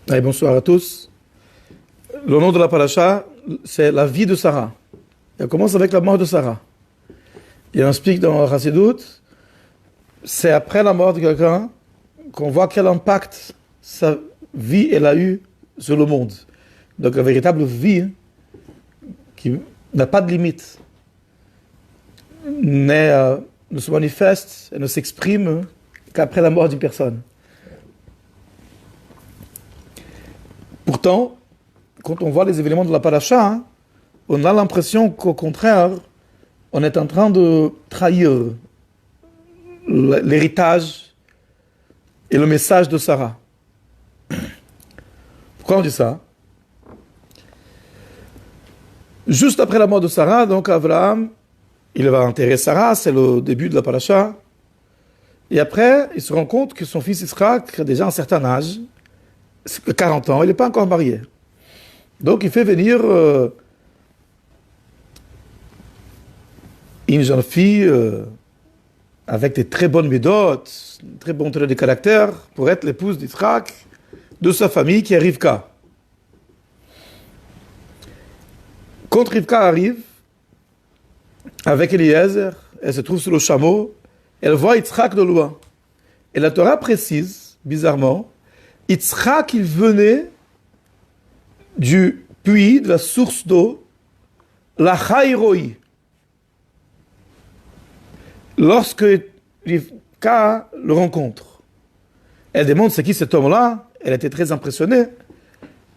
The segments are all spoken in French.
Allez, bonsoir à tous. Le nom de la paracha, c'est la vie de Sarah. Elle commence avec la mort de Sarah. Il explique dans la Chassidut, c'est après la mort de quelqu'un qu'on voit quel impact sa vie elle a eu sur le monde. Donc une véritable vie qui n'a pas de limite, ne se manifeste et ne s'exprime qu'après la mort d'une personne. Pourtant, quand on voit les événements de la paracha, on a l'impression qu'au contraire, on est en train de trahir l'héritage et le message de Sarah. Pourquoi on dit ça? Juste après la mort de Sarah, donc Abraham, il va enterrer Sarah, c'est le début de la paracha. Et après, il se rend compte que son fils Yitzhak a déjà un certain âge, 40 ans, il n'est pas encore marié. Donc il fait venir une jeune fille avec des très bonnes méthodes, très bons traits de caractère, pour être l'épouse d'Yitzhak, de sa famille qui est Rivka. Quand Rivka arrive, avec Eliezer, elle se trouve sur le chameau, elle voit Yitzhak de loin. Et la Torah précise, bizarrement, Yitzhak, il venait du puits, de la source d'eau, la Chaïroi. Lorsque Rivka le rencontre, elle demande c'est qui cet homme-là, elle était très impressionnée.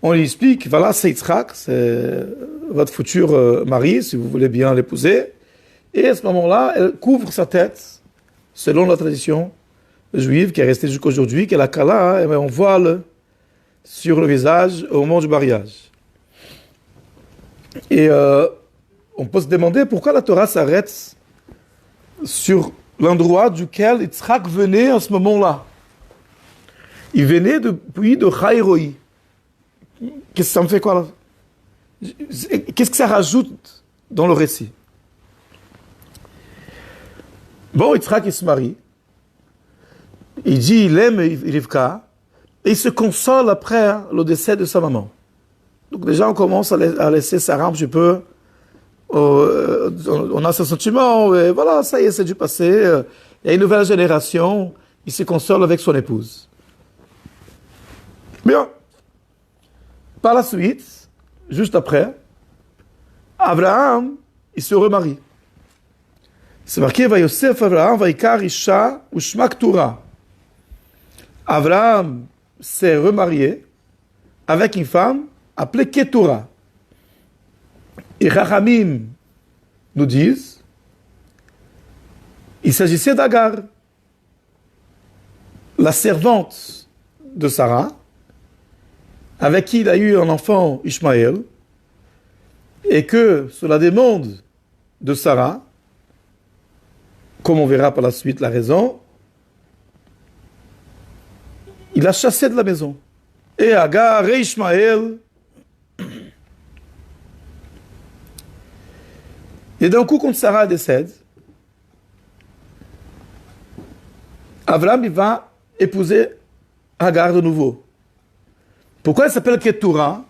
On lui explique, voilà, c'est Yitzhak, c'est votre futur mari, si vous voulez bien l'épouser. Et à ce moment-là, elle couvre sa tête, selon la tradition juive qui est restée jusqu'à aujourd'hui, qu'elle a kala, on voile sur le visage au moment du mariage. Et on peut se demander pourquoi la Torah s'arrête sur l'endroit duquel Yitzhak venait à ce moment-là. Il venait depuis de Chaïroi. Qu'est-ce que ça me fait quoi là? Qu'est-ce que ça rajoute dans le récit? Bon, Yitzhak, il se marie. Il dit, il aime Rivka. Et il se console après le décès de sa maman. Donc déjà, on commence à laisser Sarah un petit peu. On a ce sentiment, et voilà, ça y est, c'est du passé. Il y a une nouvelle génération. Il se console avec son épouse. Bien. Par la suite, juste après, Abraham, il se remarie. C'est marqué, Vayosef Abraham, Vaikar Isha, Ushma Ktura. Abraham s'est remarié avec une femme appelée Ketura. Et Chachamim nous disent, il s'agissait d'Agar, la servante de Sarah, avec qui il a eu un enfant Ishmaël, et que, sur la demande de Sarah, comme on verra par la suite la raison, il a chassé de la maison. Et Agar et Ishmaël. Et d'un coup, quand Sarah décède, Abraham il va épouser Agar de nouveau. Pourquoi elle s'appelle Ketura?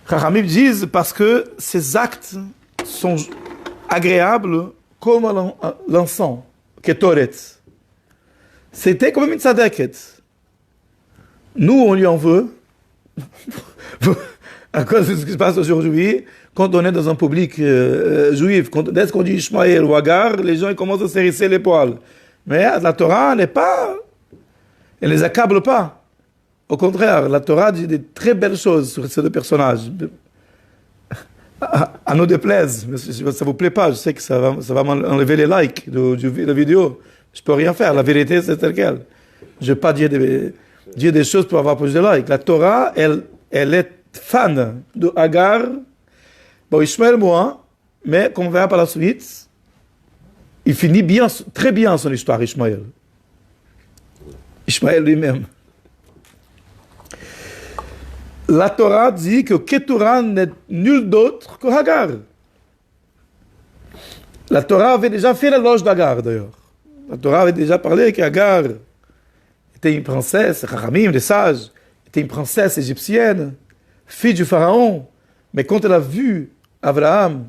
Chachamim disent parce que ces actes sont agréables comme l'encens, Ketoret. C'était comme une tzadeket. Nous, on lui en veut, à cause de ce qui se passe aujourd'hui, quand on est dans un public juif, dès qu'on dit Ishmaël ou Agar, les gens ils commencent à s'hérisser les poils. Mais la Torah elle ne les accable pas. Au contraire, la Torah dit des très belles choses sur ces deux personnages. À nous déplaise, mais ça ne vous plaît pas, je sais que ça va m'enlever les likes de la vidéo. Je ne peux rien faire, la vérité c'est telle quelle. Je ne vais pas dire des choses pour avoir plus de likes. La Torah, elle est fan de Agar, bon, Ishmaël moins, mais comme on verra par la suite, il finit bien, très bien son histoire, Ishmaël. Ishmaël lui-même. La Torah dit que Ketura n'est nul d'autre que Hagar. La Torah avait déjà fait l'éloge d'Agar, d'ailleurs. La Torah avait déjà parlé qu'Agar était une princesse, Chachamim, des sages, était une princesse égyptienne, fille du pharaon. Mais quand elle a vu Abraham,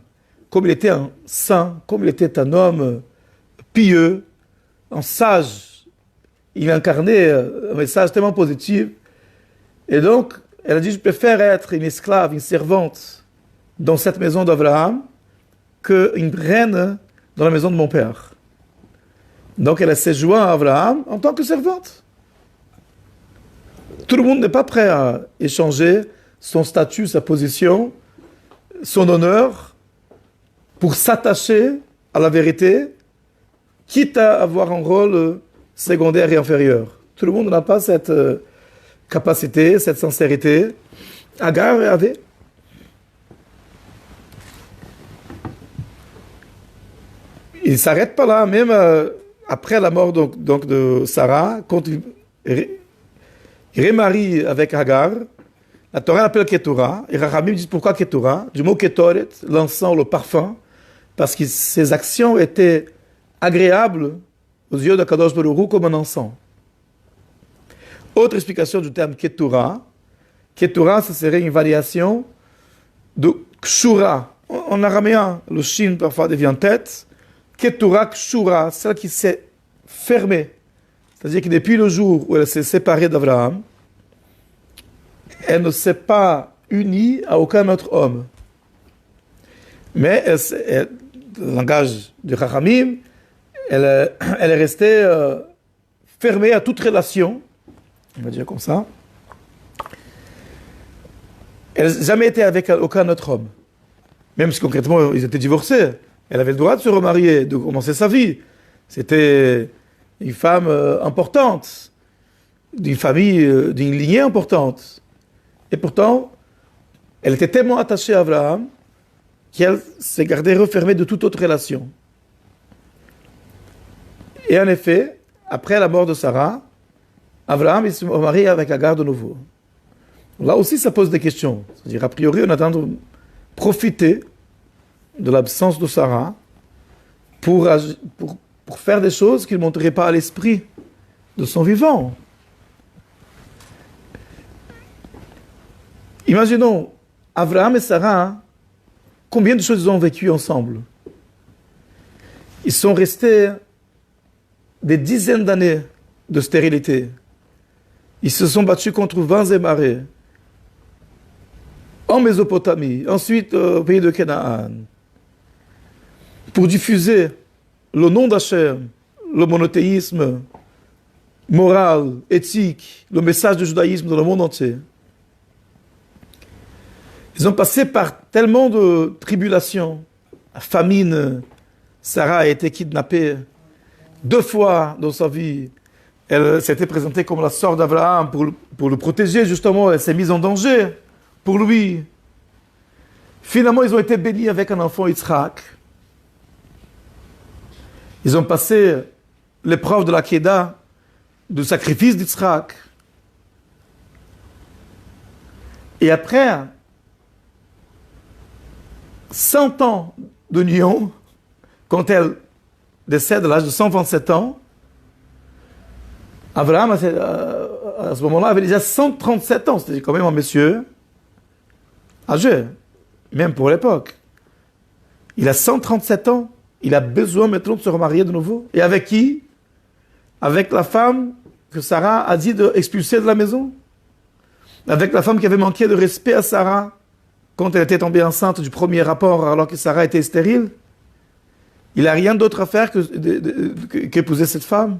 comme il était un saint, comme il était un homme pieux, un sage, il incarnait un message tellement positif. Et donc, elle a dit, je préfère être une esclave, une servante dans cette maison d'Abraham qu'une reine dans la maison de mon père. Donc, elle s'est jointe à Abraham en tant que servante. Tout le monde n'est pas prêt à échanger son statut, sa position, son honneur pour s'attacher à la vérité, quitte à avoir un rôle secondaire et inférieur. Tout le monde n'a pas cette capacité, cette sincérité. Agar avait. Il ne s'arrête pas là, même après la mort donc de Sarah, quand il remarie avec Hagar, la Torah l'appelle Keturah, et Rachamim dit pourquoi Keturah, du mot Ketoret, l'encens, le parfum, parce que ses actions étaient agréables aux yeux de Kadosh Baruch Hu comme un encens. Autre explication du terme Keturah. Keturah, ce serait une variation de Kshura. En araméen, le shin parfois devient tête. Keturah, Kshura, celle qui s'est fermée. C'est-à-dire que depuis le jour où elle s'est séparée d'Abraham, elle ne s'est pas unie à aucun autre homme. Mais le langage de Chachamim, elle est restée fermée à toute relation, on va dire comme ça. Elle n'a jamais été avec aucun autre homme. Même si concrètement, ils étaient divorcés. Elle avait le droit de se remarier, de commencer sa vie. C'était une femme importante, d'une famille, d'une lignée importante. Et pourtant, elle était tellement attachée à Abraham qu'elle s'est gardée refermée de toute autre relation. Et en effet, après la mort de Sarah, Abraham s'est marié avec Hagar de nouveau. Là aussi, ça pose des questions. C'est-à-dire, a priori, on attend de profiter de l'absence de Sarah pour faire des choses qu'il ne montrerait pas à l'esprit de son vivant. Imaginons, Abraham et Sarah, combien de choses ils ont vécu ensemble? Ils sont restés des dizaines d'années de stérilité. Ils se sont battus contre vents et marées. En Mésopotamie, ensuite au pays de Canaan, pour diffuser le nom d'Hachem, le monothéisme moral, éthique, le message du judaïsme dans le monde entier. Ils ont passé par tellement de tribulations. La famine, Sarah a été kidnappée 2 fois dans sa vie. Elle s'était présentée comme la sœur d'Abraham pour le protéger, justement. Elle s'est mise en danger pour lui. Finalement, ils ont été bénis avec un enfant, Yitzhak. Ils ont passé l'épreuve de la Kéda, du sacrifice d'Yitzhak. Et après 100 ans d'union, quand elle décède à l'âge de 127 ans, Abraham, à ce moment-là, avait déjà 137 ans. C'était quand même un monsieur âgé, même pour l'époque. Il a 137 ans. Il a besoin maintenant de se remarier de nouveau. Et avec qui? Avec la femme que Sarah a dit d'expulser de la maison. Avec la femme qui avait manqué de respect à Sarah quand elle était tombée enceinte du premier rapport alors que Sarah était stérile. Il n'a rien d'autre à faire qu'épouser cette femme.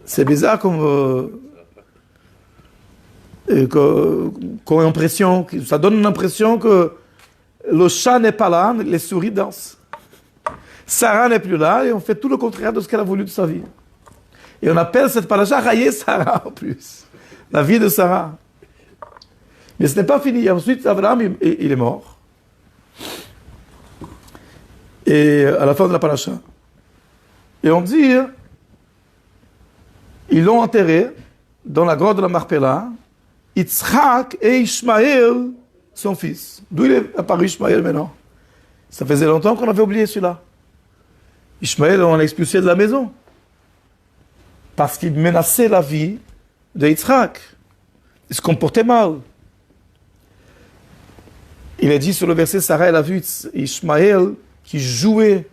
C'est bizarre comme impression. Ça donne une impression que le chat n'est pas là, les souris dansent. Sarah n'est plus là et on fait tout le contraire de ce qu'elle a voulu de sa vie. Et on appelle cette paracha Raye Sarah en plus. La vie de Sarah. Mais ce n'est pas fini. Ensuite, Abraham, il est mort. Et à la fin de la paracha. Et on dit, ils l'ont enterré dans la grotte de la Marpella, Yitzhak et Ishmaël, son fils. D'où il est apparu Ishmaël maintenant? Ça faisait longtemps qu'on avait oublié celui-là. Ishmaël, on l'a expulsé de la maison. Parce qu'il menaçait la vie de Yitzhak. il se comportait mal. Il a dit sur le verset, Sarah, elle a vu Ishmaël qui jouait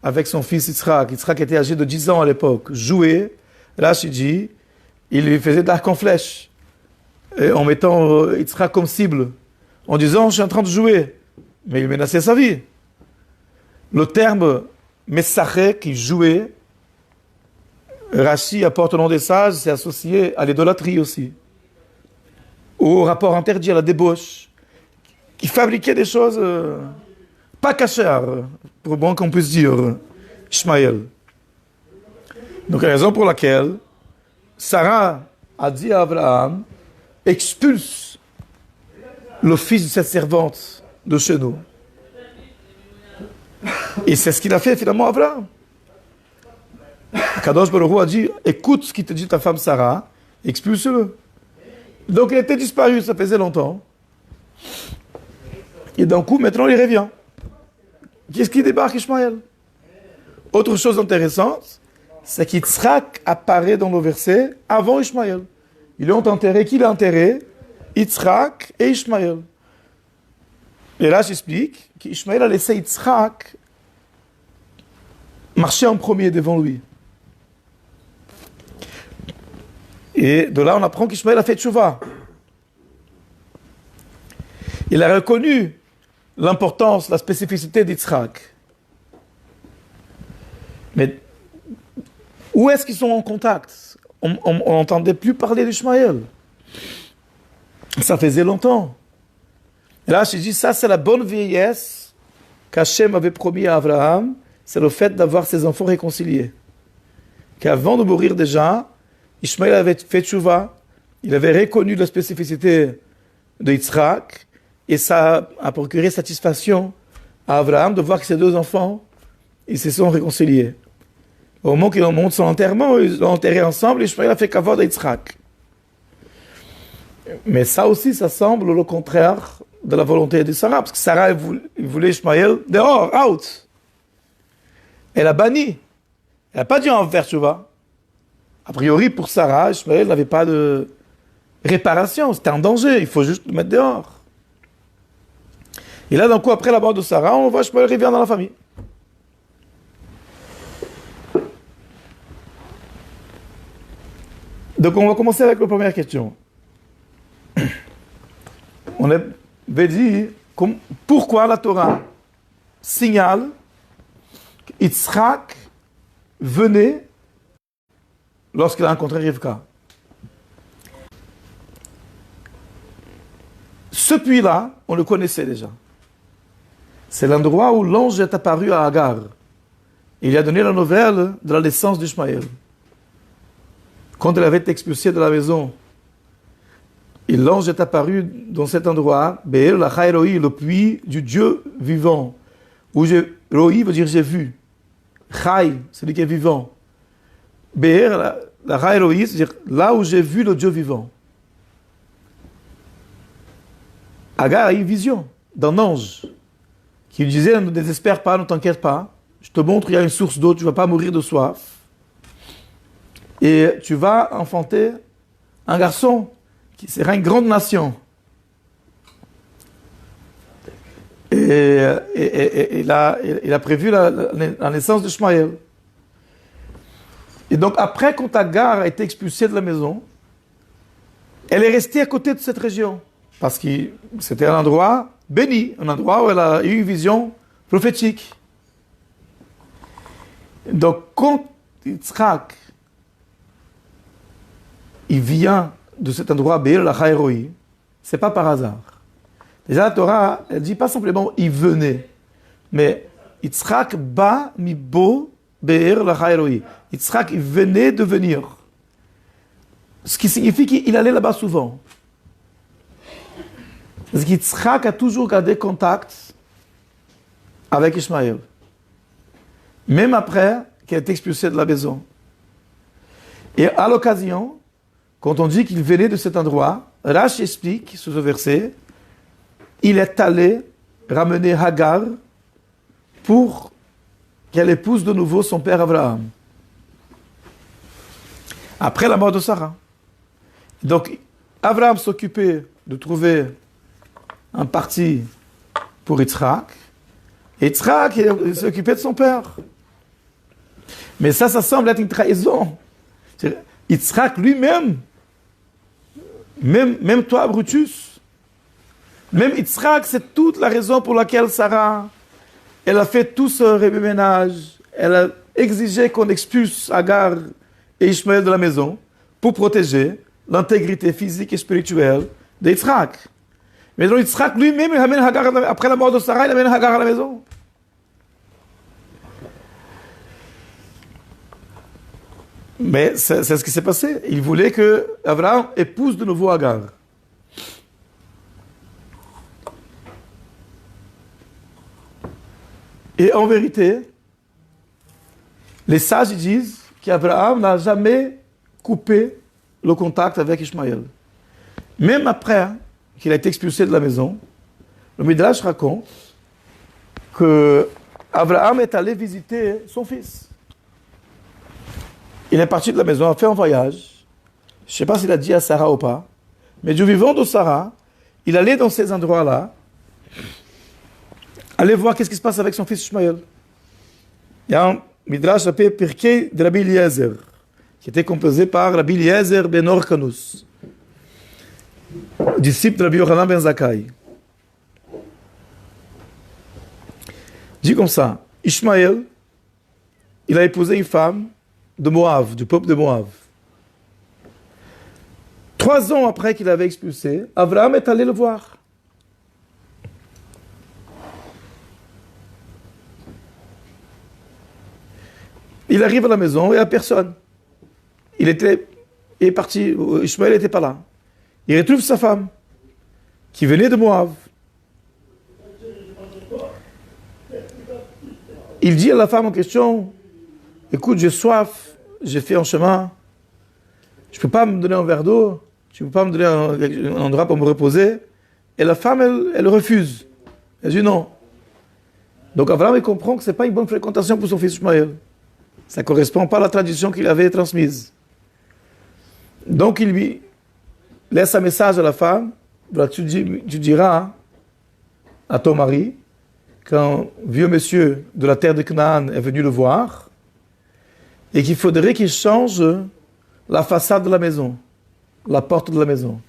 avec son fils Yitzhak. Yitzhak était âgé de 10 ans à l'époque. Jouait, Rashi dit, il lui faisait d'arc en flèche, en mettant Yitzhak comme cible, en disant, je suis en train de jouer. Mais il menaçait sa vie. Le terme Messaché, qui jouait, Rashi apporte au nom des sages, c'est associé à l'idolâtrie aussi, au rapport interdit, à la débauche, qui fabriquait des choses pas cachères, pour bon qu'on puisse dire, Ishmaël. Donc la raison pour laquelle Sarah a dit à Abraham, expulse le fils de cette servante de chez nous. Et c'est ce qu'il a fait finalement Abraham. Kadosh Baruch Hu a dit, écoute ce qu'il te dit ta femme Sarah, expulse-le. Donc il était disparu, ça faisait longtemps. Et d'un coup, maintenant, il revient. Qu'est-ce qui débarque, Ishmaël? Autre chose intéressante, c'est qu'Yitzhak apparaît dans le verset avant Ishmaël. Ils l'ont enterré, qui l'a enterré? Yitzhak et Ishmaël. Et là, j'explique qu'Ishmaël a laissé Yitzhak marcher en premier devant lui. Et de là, on apprend qu'Ishmaël a fait tchouva. Il a reconnu l'importance, la spécificité d'Yitzhak. Mais où est-ce qu'ils sont en contact? On n'entendait plus parler d'Ishmaël. Ça faisait longtemps. Et là, je dis, ça c'est la bonne vieillesse qu'Hachem avait promis à Abraham, c'est le fait d'avoir ses enfants réconciliés. Qu'avant de mourir déjà, Ishmaël avait fait tchouva, il avait reconnu la spécificité de Yitzhak, et ça a procuré satisfaction à Abraham de voir que ses deux enfants, ils se sont réconciliés. Au moment qu'ils montent son enterrement, ils l'ont enterré ensemble, et Ishmaël a fait kavod à Yitzhak. Mais ça aussi, ça semble le contraire de la volonté de Sarah, parce que Sarah voulait Ishmaël dehors, out. Elle a banni. Elle n'a pas dit en faire tchouva. A priori, pour Sarah, Ishmaël n'avait pas de réparation, c'était un danger, il faut juste le mettre dehors. Et là, d'un coup, après la mort de Sarah, on voit Ishmaël revient dans la famille. Donc, on va commencer avec la première question. On avait dit pourquoi la Torah signale qu'Yitzhak venait lorsqu'il a rencontré Rivka. Ce puits-là, on le connaissait déjà. C'est l'endroit où l'ange est apparu à Agar. Il lui a donné la nouvelle de la naissance d'Ishmaël. Quand elle avait été expulsée de la maison, et l'ange est apparu dans cet endroit, Be'er Lachai Roi, le puits du Dieu vivant. Où Roi veut dire j'ai vu. Chai, celui qui est vivant. Be'er Lachai Roi, c'est-à-dire là où j'ai vu le Dieu vivant. Agar a eu une vision d'un ange qui lui disait ne désespère pas, ne t'inquiète pas. Je te montre, il y a une source d'eau, tu ne vas pas mourir de soif. Et tu vas enfanter un garçon qui sera une grande nation. Et il a prévu la naissance d'Ishmaël. Et donc après, quand Agar a été expulsée de la maison, elle est restée à côté de cette région. Parce que c'était un endroit béni, un endroit où elle a eu une vision prophétique. Donc quand Yitzhak, il vient de cet endroit, Be'er Lachai Roi, c'est pas par hasard. Déjà, la Torah, elle dit pas simplement il venait, mais Yitzhak ba mi bo Be'er Lachai Roi. Yitzhak, il venait de venir. Ce qui signifie qu'il allait là-bas souvent. Parce qu'Yitzhak a toujours gardé contact avec Ishmaël. Même après qu'il a été expulsé de la maison. Et à l'occasion, quand on dit qu'il venait de cet endroit, Rashi explique sur ce verset, il est allé ramener Hagar pour qu'elle épouse de nouveau son père Abraham. Après la mort de Sarah. Donc, Abraham s'occupait de trouver un parti pour Yitzhak, et Yitzhak il s'occupait de son père. Mais ça semble être une trahison. Yitzhak lui-même, même toi Brutus, même Yitzhak, c'est toute la raison pour laquelle Sarah, elle a fait tout ce remue-ménage, elle a exigé qu'on expulse Agar et Ishmaël de la maison pour protéger l'intégrité physique et spirituelle de Yitzhak. Mais donc Yitzhak lui-même, il amène Hagar, après la mort de Sarah, il amène Hagar à la maison. Mais c'est ce qui s'est passé. Il voulait que Abraham épouse de nouveau Hagar. Et en vérité, les sages disent qu'Abraham n'a jamais coupé le contact avec Ishmaël. Même après qu'il a été expulsé de la maison, le Midrash raconte que Abraham est allé visiter son fils. Il est parti de la maison, a fait un voyage. Je ne sais pas s'il a dit à Sarah ou pas, mais du vivant de Sarah, il allait dans ces endroits-là, aller voir qu'est-ce qui se passe avec son fils Ishmaël. Il y a un Midrash appelé Pirkei de Rabbi Eliezer, qui était composé par Rabbi Eliezer ben Orkanus, disciple de Rabbi Yochanan ben Zakkai. Dit comme ça, Ishmaël, il a épousé une femme de Moab, du peuple de Moab. 3 ans après qu'il avait expulsé, Abraham est allé le voir. Il arrive à la maison, il n'y a personne. Il est parti, Ishmaël n'était pas là. Il retrouve sa femme, qui venait de Moab. Il dit à la femme en question, écoute, j'ai soif, j'ai fait un chemin, je ne peux pas me donner un verre d'eau, tu ne peux pas me donner un endroit pour me reposer. Et la femme, elle refuse. Elle dit non. Donc Abraham, il comprend que ce n'est pas une bonne fréquentation pour son fils Ishmaël. Ça ne correspond pas à la tradition qu'il avait transmise. Donc il lui laisse un message à la femme, tu diras à ton mari qu'un vieux monsieur de la terre de Canaan est venu le voir et qu'il faudrait qu'il change la façade de la maison, la porte de la maison.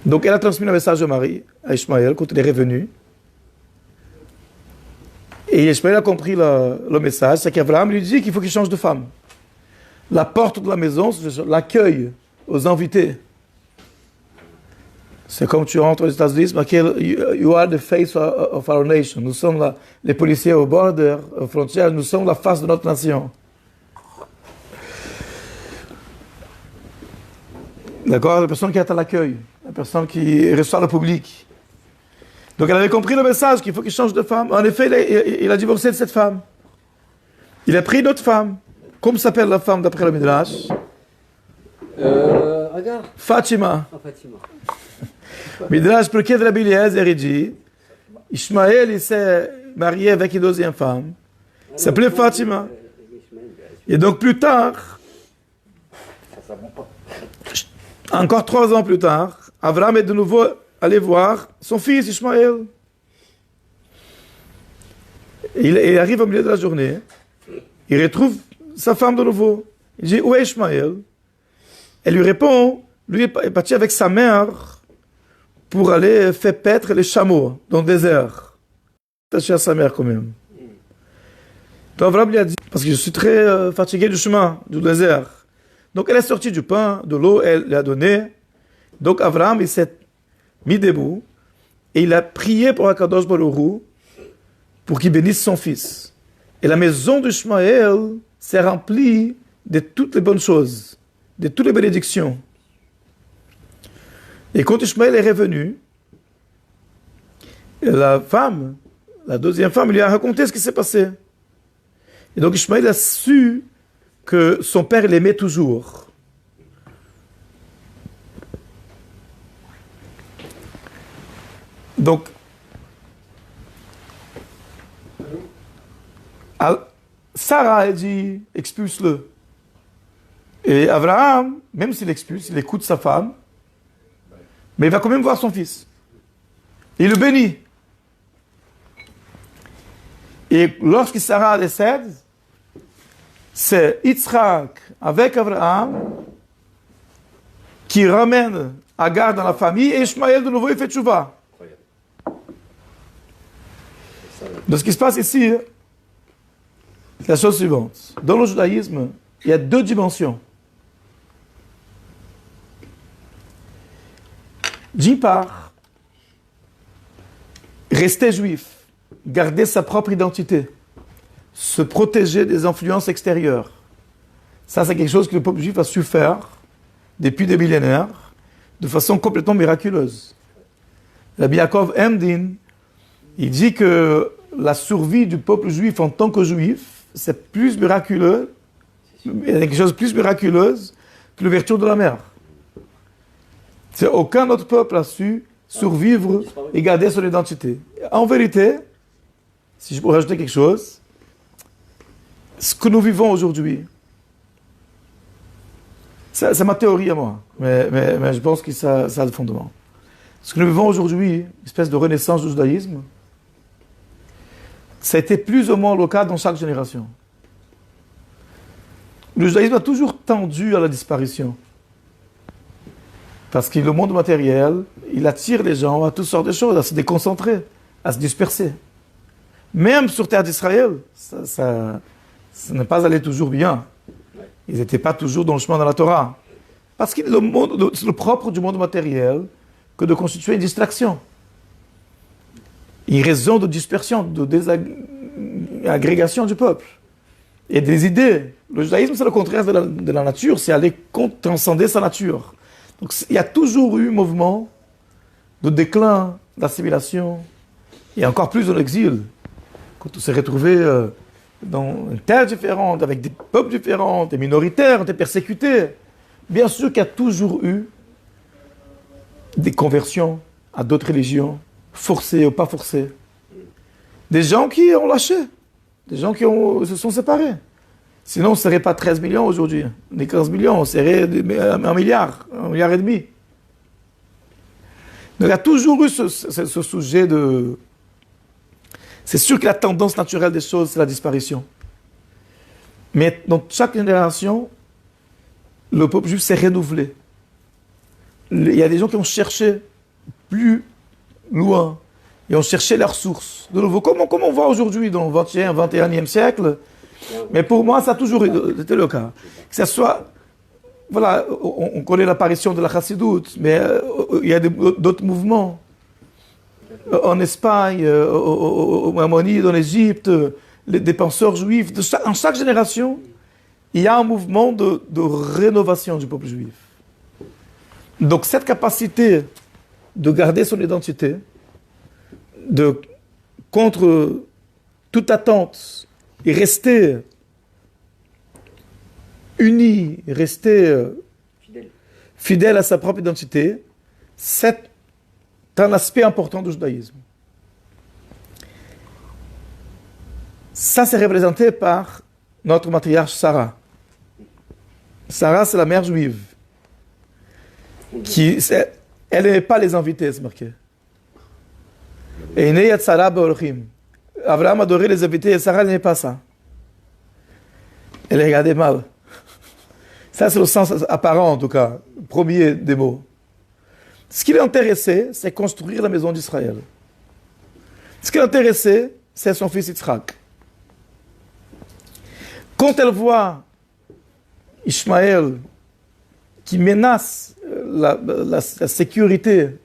Donc elle a transmis le message au mari, à Ishmaël, quand il est revenu. Et Ishmaël a compris le message, c'est qu'Abraham lui dit qu'il faut qu'il change de femme. La porte de la maison, c'est l'accueil aux invités. C'est comme tu rentres aux États-Unis, c'est marqué You are the face of our nation. Nous sommes les policiers aux border, aux frontières, nous sommes la face de notre nation. D'accord? La personne qui est à l'accueil, la personne qui reçoit le public. Donc elle avait compris le message qu'il faut qu'il change de femme. En effet, il a divorcé de cette femme. Il a pris une autre femme. Comment s'appelle la femme d'après le Midrash? Agar. Fatima. Ah, Fatima. Midrash pour lequel Rabbi Eliezer il dit Ishmaël il s'est marié avec une deuxième femme. Il s'appelait Fatima. Et donc plus tard, encore 3 ans plus tard, Abraham est de nouveau allé voir son fils Ishmaël. Il arrive au milieu de la journée, il retrouve sa femme de nouveau. Il dit, où est Ishmaël? Elle lui répond, lui est parti avec sa mère pour aller faire paître les chameaux dans le désert. Attaché à sa mère quand même. Donc Abraham lui a dit, parce que je suis très fatigué du chemin, du désert. Donc elle est sortie du pain, de l'eau, elle lui a donné. Donc Abraham, il s'est mis debout et il a prié pour Akadosh Baruch Hu pour qu'il bénisse son fils. Et la maison d'Ishmaël s'est remplie de toutes les bonnes choses, de toutes les bénédictions. Et quand Ishmaël est revenu, la femme, la deuxième femme, lui a raconté ce qui s'est passé. Et donc Ishmaël a su que son père l'aimait toujours. Donc, Sarah a dit, expulse-le. Et Abraham, même s'il expulse, il écoute sa femme, Mais il va quand même voir son fils. Il le bénit. Et lorsque Sarah décède, c'est Yitzhak avec Abraham qui ramène Agar dans la famille et Ishmaël de nouveau il fait tchouva. Donc ce qui se passe ici, c'est la chose suivante. Dans le judaïsme, il y a deux dimensions. D'une part, rester juif, garder sa propre identité, se protéger des influences extérieures. Ça, c'est quelque chose que le peuple juif a su faire depuis des millénaires, de façon complètement miraculeuse. Rabbi Yaakov Emdin, il dit que la survie du peuple juif en tant que juif, c'est plus miraculeux, il y a quelque chose de plus miraculeuse que l'ouverture de la mer. C'est aucun autre peuple a su survivre et garder son identité. En vérité, si je pourrais rajouter quelque chose, ce que nous vivons aujourd'hui, c'est ma théorie à moi, mais je pense que ça a le fondement. Ce que nous vivons aujourd'hui, une espèce de renaissance du judaïsme, ça a été plus ou moins le cas dans chaque génération. Le judaïsme a toujours tendu à la disparition. Parce que le monde matériel, il attire les gens à toutes sortes de choses, à se déconcentrer, à se disperser. Même sur terre d'Israël, ça n'est pas allé toujours bien. Ils n'étaient pas toujours dans le chemin de la Torah. Parce que c'est le propre du monde matériel que de constituer une distraction. Une raison de dispersion, de désagrégation du peuple. Et des idées. Le judaïsme, c'est le contraire de la nature, c'est aller transcender sa nature. Donc il y a toujours eu un mouvement de déclin, d'assimilation, et encore plus de l'exil. Quand on s'est retrouvé dans une terre différente, avec des peuples différents, des minoritaires, des persécutés, bien sûr qu'il y a toujours eu des conversions à d'autres religions, forcées ou pas forcées. Des gens qui ont lâché, des gens qui se sont séparés. Sinon, on ne serait pas 13 millions aujourd'hui, ni 15 millions, on serait 1 milliard et demi. Donc il y a toujours eu ce sujet de... C'est sûr que la tendance naturelle des choses, c'est la disparition. Mais dans chaque génération, le peuple juif s'est renouvelé. Il y a des gens qui ont cherché plus loin, et ont cherché leurs sources. De nouveau, comme on voit aujourd'hui dans le 20e, 21e siècle, mais pour moi, ça a toujours été le cas. Que ce soit, voilà, on connaît l'apparition de la chassidoute, mais il y a d'autres mouvements. En Espagne, au Mamonide, en Égypte, des penseurs juifs. En chaque génération, il y a un mouvement de rénovation du peuple juif. Donc cette capacité de garder son identité, contre toute attente, et rester uni, rester fidèle à sa propre identité, c'est un aspect important du judaïsme. Ça, c'est représenté par notre matriarche Sarah. Sarah, c'est la mère juive. Elle n'aimait pas les invités, c'est marqué. Et Abraham adorait les invités et Sarah n'aimait pas ça. Elle les regardait mal. Ça, c'est le sens apparent, en tout cas, premier des mots. Ce qui l'intéressait, c'est construire la maison d'Israël. Ce qui l'intéressait, c'est son fils Yitzhak. Quand elle voit Ishmaël qui menace la sécurité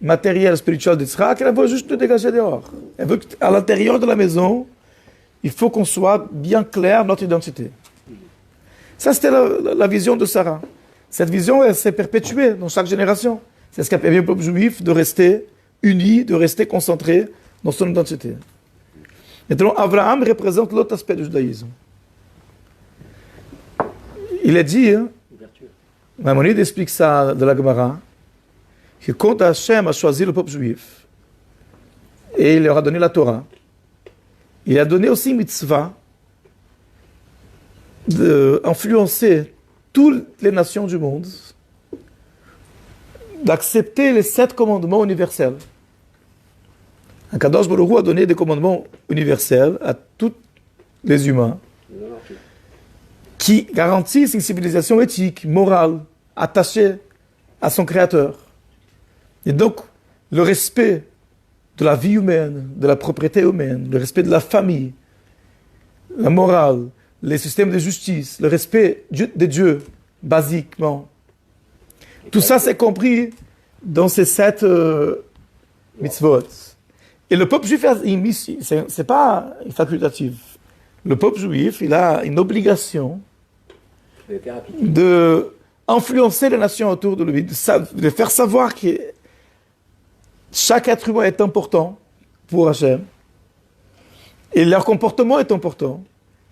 matérielle, spirituelle d'Yitzhak, elle veut juste le dégager dehors. Elle veut qu'à l'intérieur de la maison, il faut qu'on soit bien clair notre identité. Ça, c'était la vision de Sarah. Cette vision, elle s'est perpétuée dans chaque génération. C'est ce qui a permis au peuple juif de rester uni, de rester concentré dans son identité. Maintenant, Abraham représente l'autre aspect du judaïsme. Il a dit, Maïmonide explique ça de la Gemara, que quand Hachem a choisi le peuple juif, et il leur a donné la Torah, il a donné aussi une mitzvah d'influencer toutes les nations du monde d'accepter les 7 commandements universels. Akadosh Baruch Hu a donné des commandements universels à tous les humains qui garantissent une civilisation éthique, morale, attachée à son Créateur. Et donc, le respect de la vie humaine, de la propriété humaine, le respect de la famille, la morale, les systèmes de justice, le respect de Dieu, basiquement. Tout ça, c'est compris dans ces 7 mitzvot. Et le peuple juif, c'est pas facultatif. Le peuple juif, il a une obligation de influencer les nations autour de lui, de faire savoir que chaque être humain est important pour Hachem, et leur comportement est important.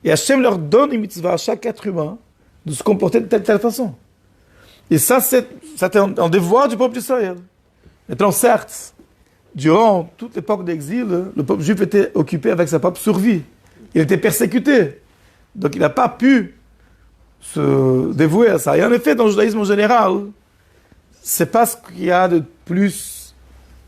Et Hachem leur donne une mitzvah à chaque être humain de se comporter de telle façon. Et ça, c'est un devoir du peuple d'Israël. Maintenant, certes, durant toute l'époque d'exil, le peuple juif était occupé avec sa propre survie. Il était persécuté. Donc il n'a pas pu se dévouer à ça. Et en effet, dans le judaïsme en général, c'est pas ce qu'il y a de plus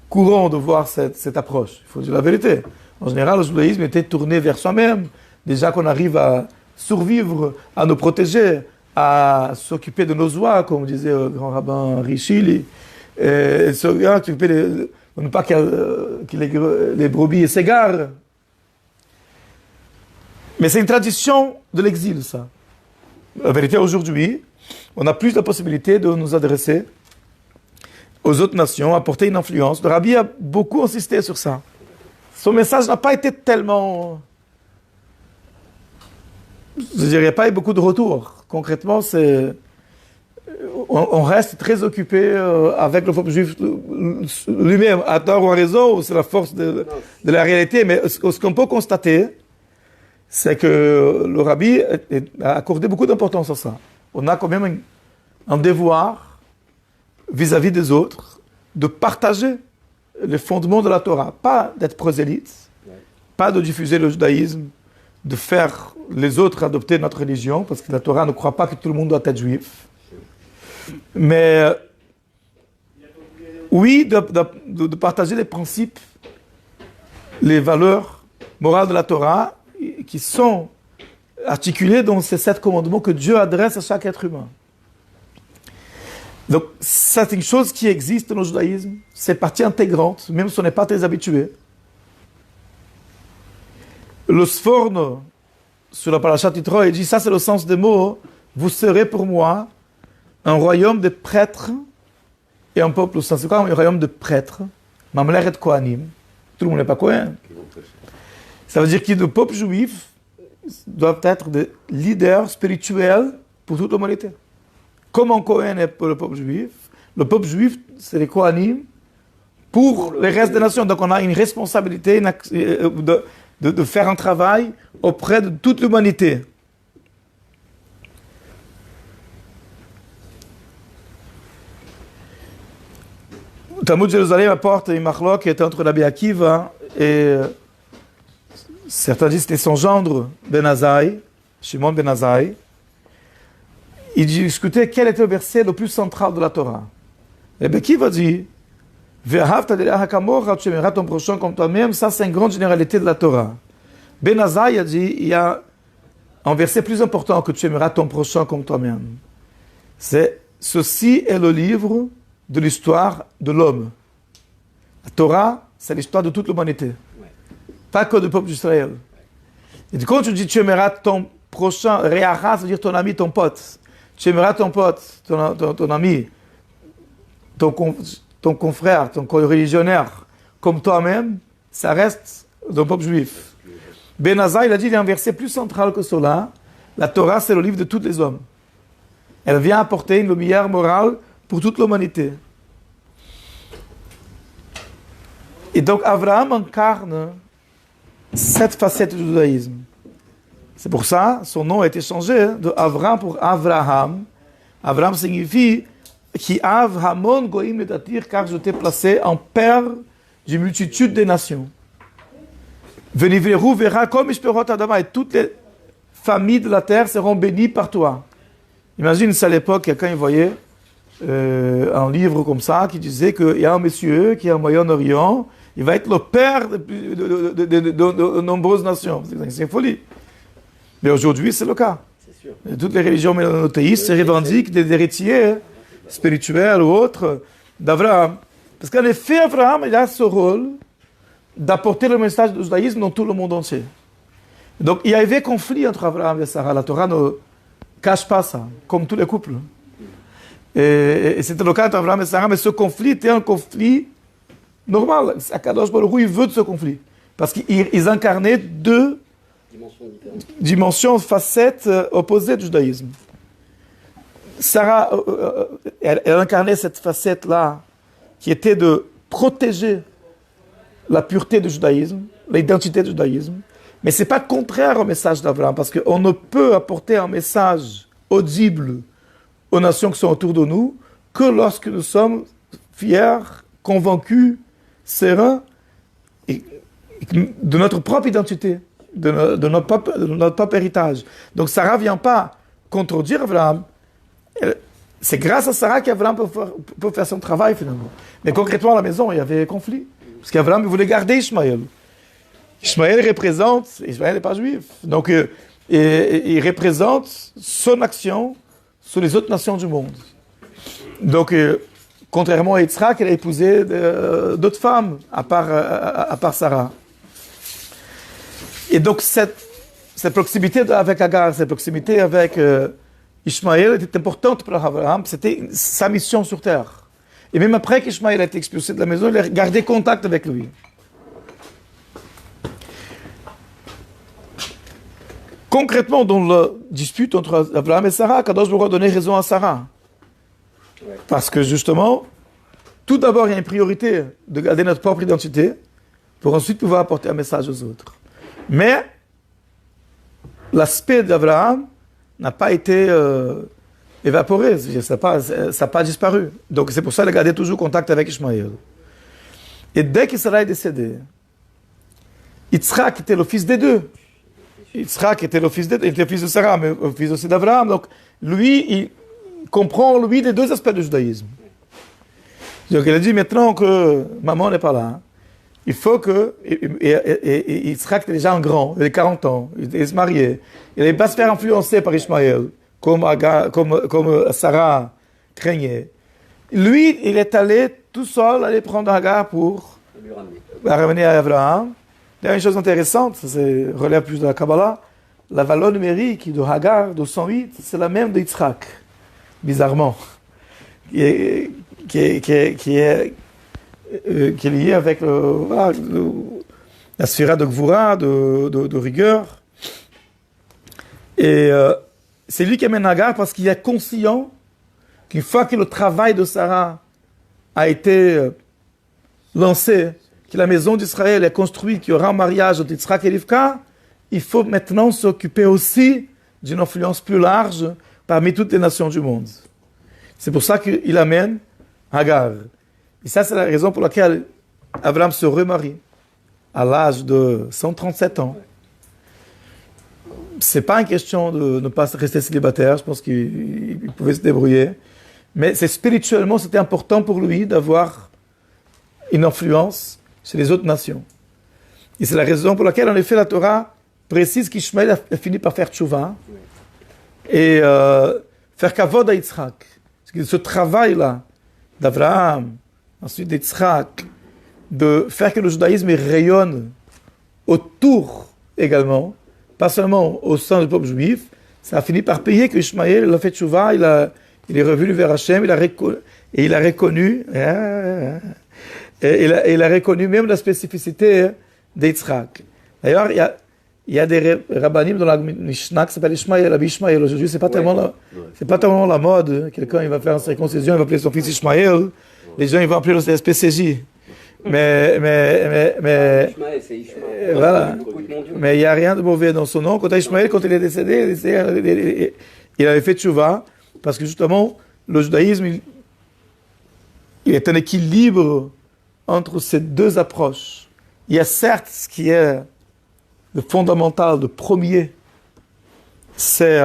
courant de voir cette approche. Il faut dire la vérité. En général, le judaïsme était tourné vers soi-même. Déjà qu'on arrive à survivre, à nous protéger, à s'occuper de nos oies, comme disait le grand rabbin Richili, et s'occuper de ne pas que les brebis s'égarent. Mais c'est une tradition de l'exil, ça. La vérité, aujourd'hui, on a plus la possibilité de nous adresser aux autres nations, apporter une influence. Le Rabbi a beaucoup insisté sur ça. Son message n'a pas été tellement... Je dirais, il n'y a pas eu beaucoup de retours. Concrètement, on reste très occupé avec le peuple juif lui-même, à tort ou à raison, c'est la force de la réalité. Mais ce qu'on peut constater, c'est que le Rabbi a accordé beaucoup d'importance à ça. On a quand même un devoir vis-à-vis des autres de partager les fondements de la Torah. Pas d'être prosélyte, pas de diffuser le judaïsme, de faire les autres adopter notre religion, parce que la Torah ne croit pas que tout le monde doit être juif. Mais oui, de partager les principes, les valeurs morales de la Torah, qui sont articulés dans ces 7 commandements que Dieu adresse à chaque être humain. Donc, c'est une chose qui existe dans le judaïsme, c'est partie intégrante, même si on n'est pas très habitué. Le Sforno, sur la parashat Yitro, il dit, ça c'est le sens des mots, vous serez pour moi un royaume de prêtres et un peuple saint. C'est quoi un royaume de prêtres? Mamleret Kohanim. Tout le monde n'est pas Kohen. Ça veut dire que le peuple juif doit être des leaders spirituels pour toute l'humanité. Comme un Kohen est pour le peuple juif, c'est les Kohanim pour les restes des nations. Donc on a une responsabilité de faire un travail auprès de toute l'humanité. Le Talmud de Jérusalem apporte une machlok qui est entre Rabbi Akiva et certains disent que c'était son gendre Ben Azai, Shimon Ben Azai. Il discutait quel était le verset le plus central de la Torah. Rabbi Akiva dit Ve'ahavta d'Elohecha kamocha, tu aimeras ton prochain comme toi-même. Ça, c'est une grande généralité de la Torah. Ben Azai a dit il y a un verset plus important que tu aimeras ton prochain comme toi-même. Ceci est le livre de l'histoire de l'homme. La Torah, c'est l'histoire de toute l'humanité. Pas que du peuple d'Israël. Et quand tu dis tu aimeras ton prochain, Re'acha, ça veut dire ton ami, ton pote. Tu aimeras ton pote, ton ami, ton confrère, ton co-religionnaire, comme toi-même, ça reste d'un peuple juif. Ben Azai, il a dit, il y a un verset plus central que cela. La Torah, c'est le livre de tous les hommes. Elle vient apporter une lumière morale pour toute l'humanité. Et donc, Abraham incarne cette facette du judaïsme. C'est pour ça, son nom a été changé de Abraham pour Avraham. Abraham signifie qui av hamon goïm ledatir, car je t'ai placé en père d'une multitude des nations. Veniveru verra comme ishperot adama, et toutes les familles de la terre seront bénies par toi. Imagine ça à l'époque, quelqu'un il voyait un livre comme ça qui disait qu'il y a un monsieur qui est au Moyen-Orient, il va être le père de nombreuses nations. C'est une folie. Mais aujourd'hui, c'est le cas. C'est sûr. Toutes les religions monothéistes se revendiquent des héritiers spirituels ou autres d'Abraham. Parce qu'en effet, Abraham, il a ce rôle d'apporter le message du judaïsme dans tout le monde entier. Donc, il y avait conflit entre Abraham et Sarah. La Torah ne cache pas ça, comme tous les couples. Et c'était le cas entre Abraham et Sarah, mais ce conflit était un conflit normal. Akadosh Baruch Hu, il veut de ce conflit. Parce qu'ils incarnaient deux dimensions, facettes opposées du judaïsme. Sarah, elle incarnait cette facette-là, qui était de protéger la pureté du judaïsme, l'identité du judaïsme. Mais ce n'est pas contraire au message d'Abraham, parce qu'on ne peut apporter un message audible aux nations qui sont autour de nous que lorsque nous sommes fiers, convaincus, sereins de notre propre identité, de notre propre héritage. Donc Sarah ne vient pas contredire Abraham. C'est grâce à Sarah qu'Abraham peut faire son travail finalement. Mais concrètement à la maison, il y avait conflit. Parce qu'Abraham voulait garder Ishmaël. Ishmaël n'est pas juif. Donc il représente son action sur les autres nations du monde. Donc, contrairement à Yitzhak, elle a épousé d'autres femmes, à part Sarah. Et donc, cette proximité avec Agar, cette proximité avec Ishmaël était importante pour Abraham. C'était sa mission sur terre. Et même après qu'Ishmaël a été expulsé de la maison, il a gardé contact avec lui. Concrètement, dans la dispute entre Abraham et Sarah, Kadosh Baruch Hu a donné raison à Sarah. Parce que justement, tout d'abord, il y a une priorité de garder notre propre identité pour ensuite pouvoir apporter un message aux autres. Mais l'aspect d'Abraham n'a pas été évaporé, ça n'a pas disparu. Donc c'est pour ça qu'il a gardé toujours contact avec Ishmaël. Et dès qu'Israël est décédé, Yitzhak était le fils des deux. Yitzhak était le fils de Sarah, mais le fils aussi d'Abraham. Donc, lui, il comprend, les deux aspects du judaïsme. Donc, il a dit, maintenant que maman n'est pas là, il faut que... Et Yitzhak était déjà un grand, il a 40 ans, il se mariait. Il n'allait pas se faire influencer par Ishmaël, comme Sarah craignait. Lui, il est allé tout seul, aller prendre Hagar pour ramener à Abraham. Il y a une chose intéressante, ça relève plus de la Kabbalah, la valeur numérique de Hagar, de 108, c'est la même de Yitzhak, bizarrement, qui est liée avec la sphira de Gvura, de rigueur. Et c'est lui qui amène Hagar parce qu'il est conscient qu'une fois que le travail de Sarah a été lancé, que la maison d'Israël est construite, qu'il y aura un mariage entre Yitzhak et Rivka, il faut maintenant s'occuper aussi d'une influence plus large parmi toutes les nations du monde. C'est pour ça qu'il amène Hagar. Et ça, c'est la raison pour laquelle Abraham se remarie à l'âge de 137 ans. C'est pas une question de ne pas rester célibataire, je pense qu'il pouvait se débrouiller, mais spirituellement, c'était important pour lui d'avoir une influence sur les autres nations. Et c'est la raison pour laquelle, en effet, la Torah précise qu'Ishmaël a fini par faire tchouva et faire kavod à Yitzhak. Parce que ce travail-là d'Abraham, ensuite d'Yitzhak, de faire que le judaïsme rayonne autour également, pas seulement au sein du peuple juif, ça a fini par payer que Ishmaël a fait tchouva, il est revenu vers Hachem, il a reconnu même la spécificité d'Yitzhak. D'ailleurs, il y a des rabbanim dans la Mishnah qui s'appelle Ishmaël, Rabbi Ishmaël. Aujourd'hui, c'est pas tellement la mode. Quelqu'un, il va faire une circoncision, il va appeler son fils Ishmaël. Les gens, ils vont appeler le SPCJ. Mais voilà. Mais il n'y a rien de mauvais dans son nom. Quant à Ishmaël, quand il est décédé, il avait fait tchouva, parce que justement, le judaïsme, il est un équilibre entre ces deux approches. Il y a certes ce qui est le fondamental, le premier, c'est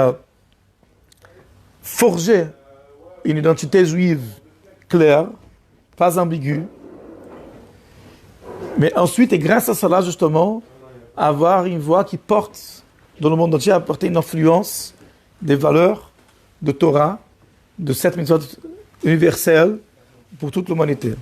forger une identité juive claire, pas ambiguë. Mais ensuite, et grâce à cela, justement, avoir une voix qui porte, dans le monde entier, apporter une influence des valeurs de Torah, de cette mitzvot universelle pour toute l'humanité.